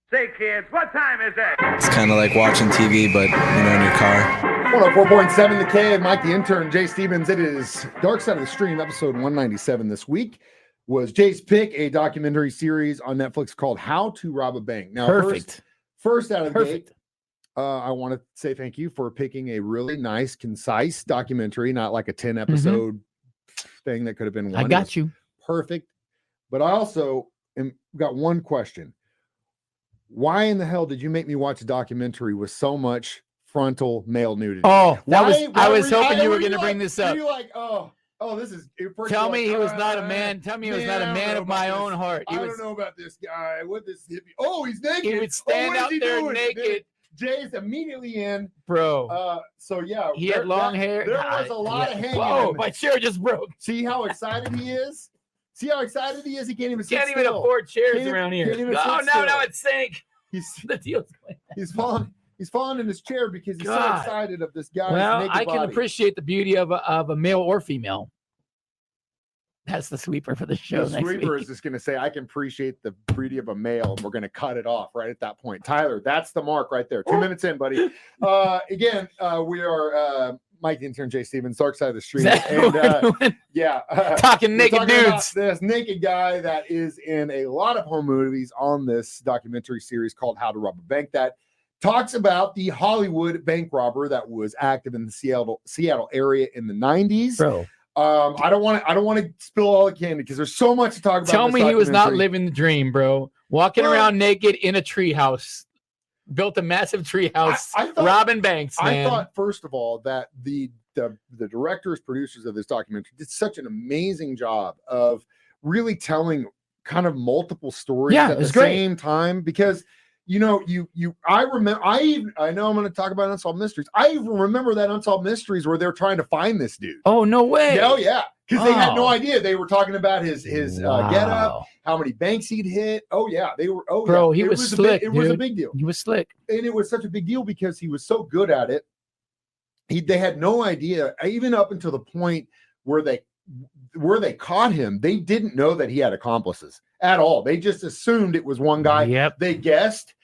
Say, kids, what time is it? It's kind of like watching TV, but, in your car. 104.7 The Cave, Mike the Intern, Jay Stevens. It is Dark Side of the Stream, episode 197 this week. Was Jay's pick, a documentary series on Netflix called How to Rob a Bank. Now, first out of the gate, I want to say thank you for picking a really nice, concise documentary, not like a 10-episode thing that could have been one. I got you. Perfect. But I also got one question. Why in the hell did you make me watch a documentary with so much frontal male nudity? Oh, I was hoping you were going to bring this up. You're like, this is. Tell me he was not a man. Tell me he was not a man of my own heart. I don't know about this guy. What this hippie? Oh, he's naked. He would stand out there naked. Jay's immediately in, bro. So yeah, he had long hair. There was a lot of hanging. Oh, my chair just broke. See how excited he is. See how excited he is. He can't even. Can't even afford chairs around here. Oh no, it sank. The deal's going. He's falling. He's falling in his chair because he's so excited of this guy. Well, I can appreciate the beauty of a male or female. That's the sweeper for the show. The sweeper is just going to say, I can appreciate the beauty of a male, and we're going to cut it off right at that point. Tyler, that's the mark right there. 2 minutes in, buddy. Again, we are Mike the Intern, Jay Stevens, Dark Side of the Street. Talking naked dudes. This naked guy that is in a lot of home movies on this documentary series called How to Rob a Bank that talks about the Hollywood bank robber that was active in the Seattle area in the 90s. Bro. I don't want to spill all the candy because there's so much to talk about. Tell me he was not living the dream, bro. Walking around naked in a treehouse. Built a massive treehouse. Robbing banks, man. I thought, first of all, that the directors, producers of this documentary did such an amazing job of really telling kind of multiple stories at the same time because I remember. I know I'm going to talk about Unsolved Mysteries. I even remember that Unsolved Mysteries where they're trying to find this dude. Oh no way! Oh yeah, because they had no idea. They were talking about his getup, how many banks he'd hit. Oh yeah, they were. Oh bro, yeah. He was slick. It was a big deal. He was slick, and it was such a big deal because he was so good at it. They had no idea, even up until the point where they caught him. They didn't know that he had accomplices at all. They just assumed it was one guy. Yep. They guessed.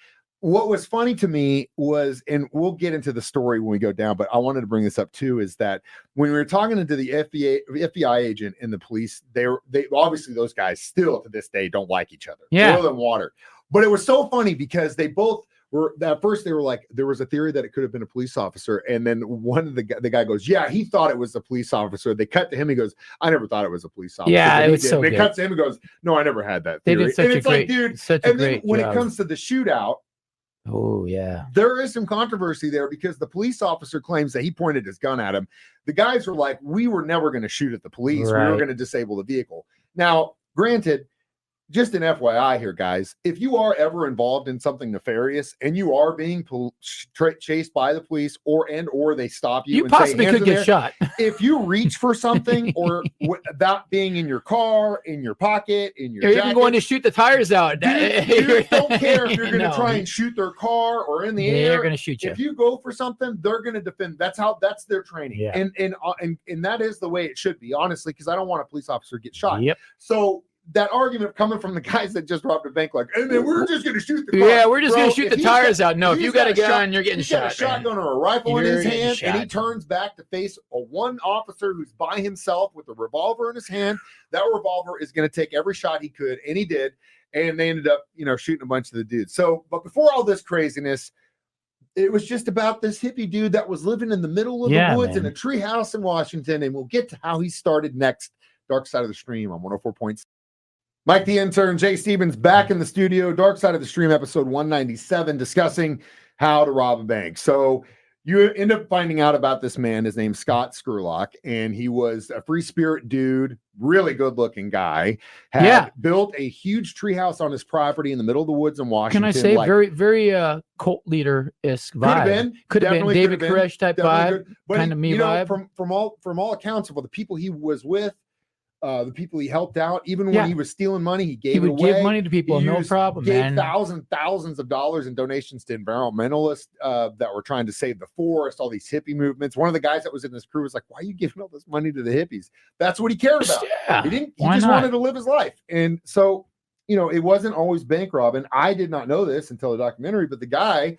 What was funny to me was, and we'll get into the story when we go down, but I wanted to bring this up too, is that when we were talking to the FBI agent and the police, they obviously those guys still to this day don't like each other. Yeah. Oil and water. But it was so funny because they both were, at first they were like, there was a theory that it could have been a police officer. And then one of the guy goes, yeah, he thought it was a police officer. They cut to him. He goes, I never thought it was a police officer. Yeah, it was so good. They cut to him and goes, no, I never had that theory. They did such and it's like, dude, and then when job. it comes to the shootout, oh yeah, there is some controversy there because the police officer claims that he pointed his gun at him. The guys were like, we were never going to shoot at the police. Right. We were going to disable the vehicle. Now, granted, just an FYI here, guys, if you are ever involved in something nefarious and you are being chased by the police or they stop you, you possibly could get shot. If you reach for something or that being in your car, in your pocket, in your jacket, even going to shoot the tires out. You don't care if you're going to try and shoot their car or in the air. They're going to shoot you. If you go for something, they're going to defend. That's their training. Yeah. And that is the way it should be, honestly, because I don't want a police officer to get shot. Yep. So that argument coming from the guys that just robbed a bank, like, and then we're just going to shoot the car. Yeah, we're just going to shoot the tires out. No, if you got a gun, you're getting shot. He's got a shotgun or a rifle in his hand, and he turns back to face one officer who's by himself with a revolver in his hand. That revolver is going to take every shot he could, and he did. And they ended up, shooting a bunch of the dudes. So, but before all this craziness, it was just about this hippie dude that was living in the middle of the woods in a tree house in Washington, and we'll get to how he started next. Dark Side of the Stream on 104.7. Mike the Intern, Jay Stevens back in the studio. Dark Side of the Stream, episode 197, discussing how to rob a bank. So you end up finding out about this man. His name's Scott Scurlock, and he was a free spirit dude, really good-looking guy. Had built a huge treehouse on his property in the middle of the woods in Washington. Can I say very, very cult leader-esque vibe? Could have been David Koresh type vibe, kind of me vibe. From all accounts of the people he was with, the people he helped out, even when he was stealing money, he gave it away. He would give money to people, no problem, man. Thousands of dollars in donations to environmentalists that were trying to save the forest, all these hippie movements. One of the guys that was in this crew was like, why are you giving all this money to the hippies? That's what he cared about. Yeah, he just wanted to live his life. And so it wasn't always bank robbing. I did not know this until the documentary, but the guy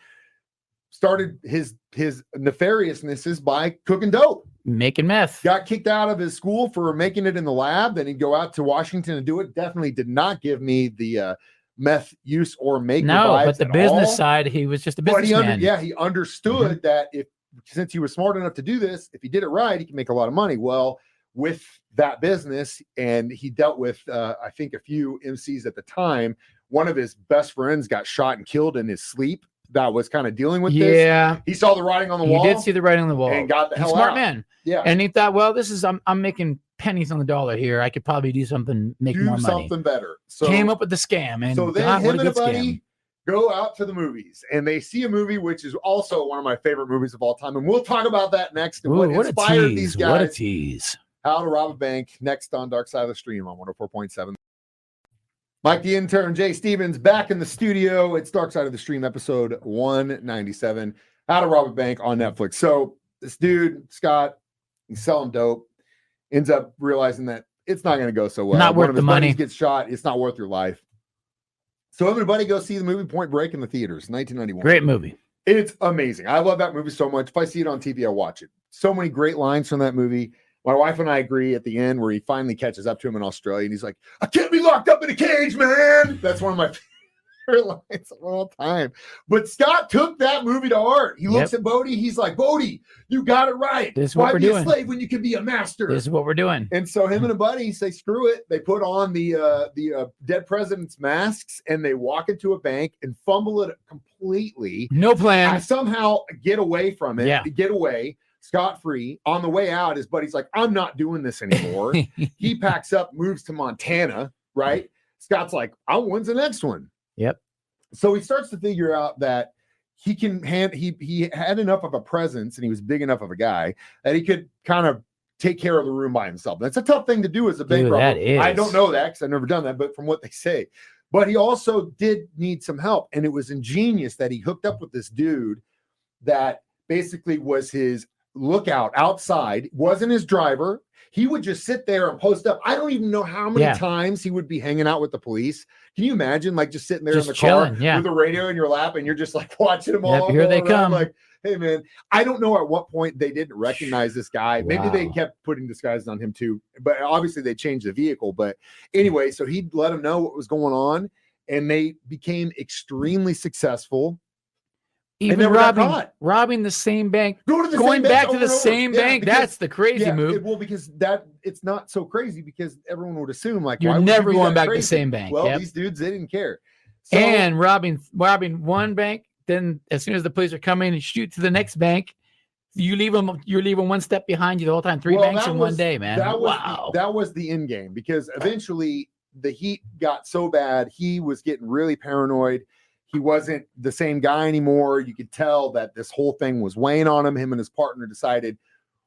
started his nefariousnesses by cooking dope. Making meth. Got kicked out of his school for making it in the lab. Then he'd go out to Washington and do it. Definitely did not give me the meth use or maker vibes but the business side, he was just a businessman. He understood that since he was smart enough to do this, if he did it right, he can make a lot of money. Well, with that business, and he dealt with, I think, a few MCs at the time. One of his best friends got shot and killed in his sleep. That was kind of dealing with this. Yeah. He saw the writing on the wall. He did see the writing on the wall. And got the hell Smart out. man. Yeah. And he thought, well, this is, I'm making pennies on the dollar here. I could probably do something, make more money. Something better. So came up with the scam. And so then him and a buddy scam. go out to the movies, and they see a movie which is also one of my favorite movies of all time. And we'll talk about that next. And Ooh, what inspired these guys. What a tease. How to Rob a Bank, next on Dark Side of the Stream on 104.7. Mike the Intern, Jay Stevens, back in the studio. It's Dark Side of the Stream, episode 197. How to Rob a Bank on Netflix. So this dude, Scott, he's selling dope, ends up realizing that it's not going to go so well. Not worth the money. Gets shot. It's not worth your life. So everybody go see the movie Point Break in the theaters, 1991. Great movie. It's amazing. I love that movie so much. If I see it on TV, I'll watch it. So many great lines from that movie. My wife and I agree at the end where he finally catches up to him in Australia, and he's like, "I can't be locked up in a cage, man." That's one of my favorite lines of all time. But Scott took that movie to heart. He looks at Bodie. He's like, "Bodie, you got it right. This is what Why we're be doing. a slave when you can be a master?" This is what we're doing. And so him and a buddy say, "Screw it." They put on the dead president's masks, and they walk into a bank and fumble it completely. No plan. I somehow get away from it. Yeah. Get away scot-free. On the way out, his buddy's like, "I'm not doing this anymore." He packs up, moves to Montana, right? Scott's like, "When's the next one?" Yep. So he starts to figure out that he can he had enough of a presence, and he was big enough of a guy that he could kind of take care of the room by himself. That's a tough thing to do as a bank robber. That is. I don't know that because I've never done that, but from what they say. But he also did need some help, and it was ingenious that he hooked up with this dude that basically was his lookout outside, wasn't his driver. He would just sit there and post up. I don't even know how many times he would be hanging out with the police. Can you imagine, like, just sitting there in the chilling, car with a radio in your lap, and you're just like watching them all? Here they come. Like, hey, man, I don't know at what point they didn't recognize this guy. Maybe they kept putting disguises on him too, but obviously they changed the vehicle. But anyway, so he let them know what was going on, and they became extremely successful. Even robbing the same bank, going back to the same bank. That's the crazy move. Well, because it's not so crazy because everyone would assume like you're never going back to the same bank. Well, these dudes, they didn't care. So, and robbing one bank, then as soon as the police are coming and shoot to the next bank, you're leaving one step behind you the whole time. Three banks in one day, man. That was the end game, because eventually the heat got so bad, he was getting really paranoid. He wasn't the same guy anymore. You could tell that this whole thing was weighing on him. Him and his partner decided,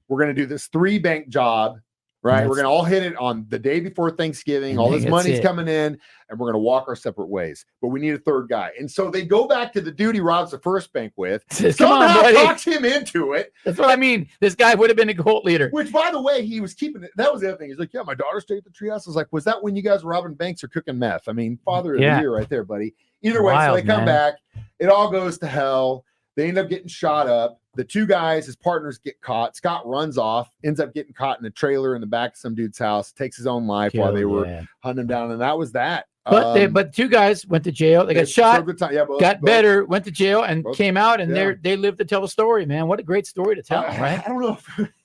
we're going to do this 3 bank job, right? We're going to all hit it on the day before Thanksgiving. All this money's coming in, and we're going to walk our separate ways. But we need a third guy. And so they go back to the dude he robs the first bank with. Somehow talks him into it. That's what I mean. This guy would have been a cult leader. Which, by the way, he was keeping it. That was the other thing. He's like, yeah, my daughter stayed at the treehouse. I was like, was that when you guys were robbing banks or cooking meth? I mean, father of the year right there, buddy. Either way, so they come back. It all goes to hell. They end up getting shot up. The 2 guys, his partners, get caught. Scott runs off, ends up getting caught in a trailer in the back of some dude's house, takes his own life while they were hunting him down. And that was that. But 2 guys went to jail. They got shot, got better, went to jail, and came out, and they lived to tell the story, man. What a great story to tell, right? I don't know.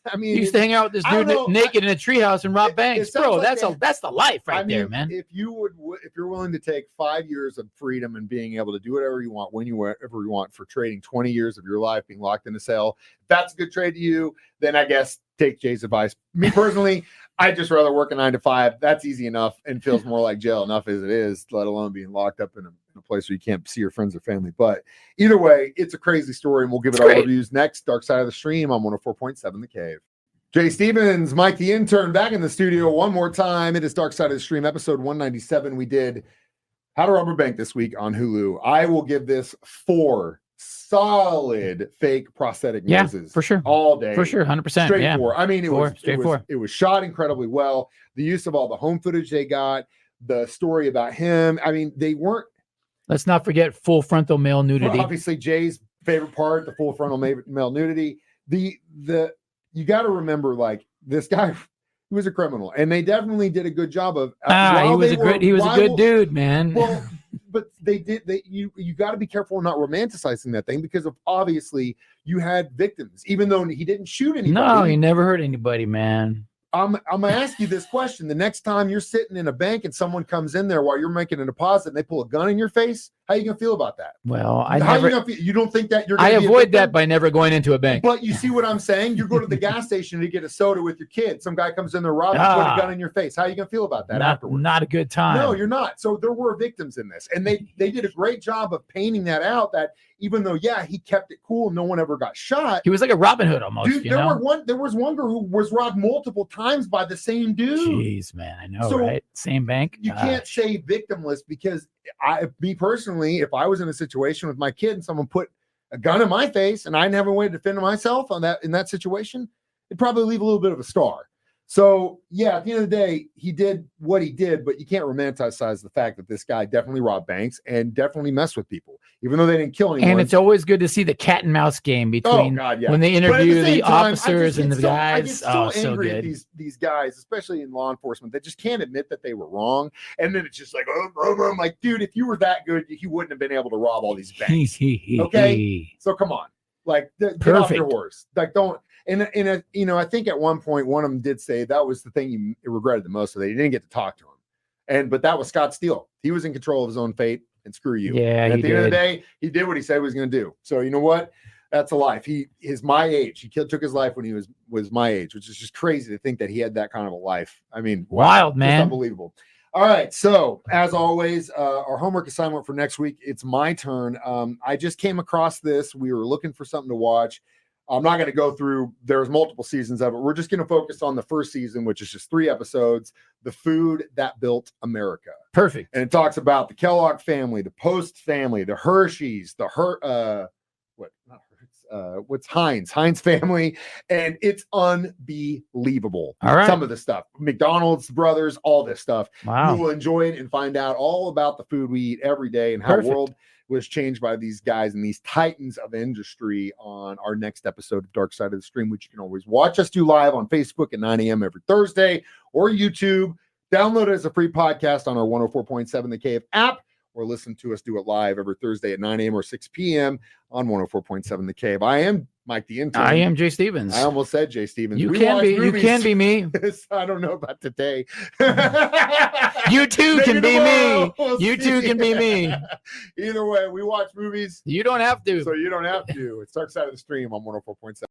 I mean, you used to hang out with this dude naked in a treehouse and rob banks, bro. Like that's the life right there, man. If you're willing to take 5 years of freedom and being able to do whatever you want, whenever you want, for trading 20 years of your life being locked in a cell, if that's a good trade to you, then I guess take Jay's advice. Me personally, I'd just rather work a 9 to 5. That's easy enough and feels more like jail enough as it is, let alone being locked up in a place where you can't see your friends or family. But either way, it's a crazy story, and we'll give it our reviews next. Dark Side of the Stream on 104.7 The Cave. Jay Stevens, Mike the Intern, back in the studio one more time. It is Dark Side of the Stream, episode 197. We did How to Rob a Bank this week on Hulu. I will give this 4 solid fake prosthetic noses. For sure. All day. For sure, 100%. Straight 4. I mean, it was shot incredibly well. The use of all the home footage they got, the story about him. I mean, they weren't. Let's not forget full frontal male nudity. Well, obviously, Jay's favorite part, the full frontal male nudity. You got to remember, like, this guy, he was a criminal, and they definitely did a good job of. He was a good dude, man. Well, but you got to be careful not romanticizing that thing, because of obviously you had victims, even though he didn't shoot anybody. No, he never hurt anybody, man. I'm gonna ask you this question: the next time you're sitting in a bank and someone comes in there while you're making a deposit and they pull a gun in your face, how are you gonna feel about that? Well, you don't think that you're? I avoid that by never going into a bank. But you see what I'm saying? You go to the gas station to get a soda with your kid. Some guy comes in there, robbing, put a gun in your face. How are you gonna feel about that afterwards? Not a good time. No, you're not. So there were victims in this, and they did a great job of painting that out. That even though, he kept it cool, no one ever got shot. He was like a Robin Hood almost. Dude, there was one girl who was robbed multiple times by the same dude. Jeez, man, I know, right? Same bank. You can't say victimless, because me personally, if I was in a situation with my kid and someone put a gun in my face and I didn't have a way to defend myself in that situation, it'd probably leave a little bit of a scar. So, at the end of the day, he did what he did, but you can't romanticize the fact that this guy definitely robbed banks and definitely messed with people, even though they didn't kill anyone. And it's always good to see the cat and mouse game between when they interview the officers and the guys. I get so angry good. At these guys, especially in law enforcement, that just can't admit that they were wrong. And then it's just like, I'm like, dude, if you were that good, you wouldn't have been able to rob all these banks. Okay? So come on. Like, get off your horse. Like, don't. And I think at one point, one of them did say that was the thing he regretted the most, so they didn't get to talk to him. But that was Scott Steele. He was in control of his own fate, and screw you. Yeah, and at the end of the day, he did what he said he was going to do. So you know what? That's a life. He is my age. He took his life when he was my age, which is just crazy to think that he had that kind of a life. I mean, wild, man. Unbelievable. All right. So as always, our homework assignment for next week, it's my turn. I just came across this. We were looking for something to watch. I'm not going to go through, there's multiple seasons of it. We're just going to focus on the first season, which is just 3 episodes, The Food That Built America. Perfect. And it talks about the Kellogg family, the Post family, the Hershey's, what's Heinz family. And it's unbelievable. All right. Some of the stuff, McDonald's brothers, all this stuff. Wow. You will enjoy it and find out all about the food we eat every day and how the world was changed by these guys and these titans of industry on our next episode of Dark Side of the Stream, which you can always watch us do live on Facebook at 9 a.m. every Thursday, or YouTube. Download it as a free podcast on our 104.7 The Cave app, or listen to us do it live every Thursday at 9 a.m. or 6 p.m. on 104.7 The Cave. I am Mike the Intern. I am Jay Stevens. I almost said Jay Stevens. You can be me. I don't know about today. You too can be me. You too can be me. Either way, we watch movies. You don't have to. So you don't have to. It's Dark Side of the Stream on 104.7.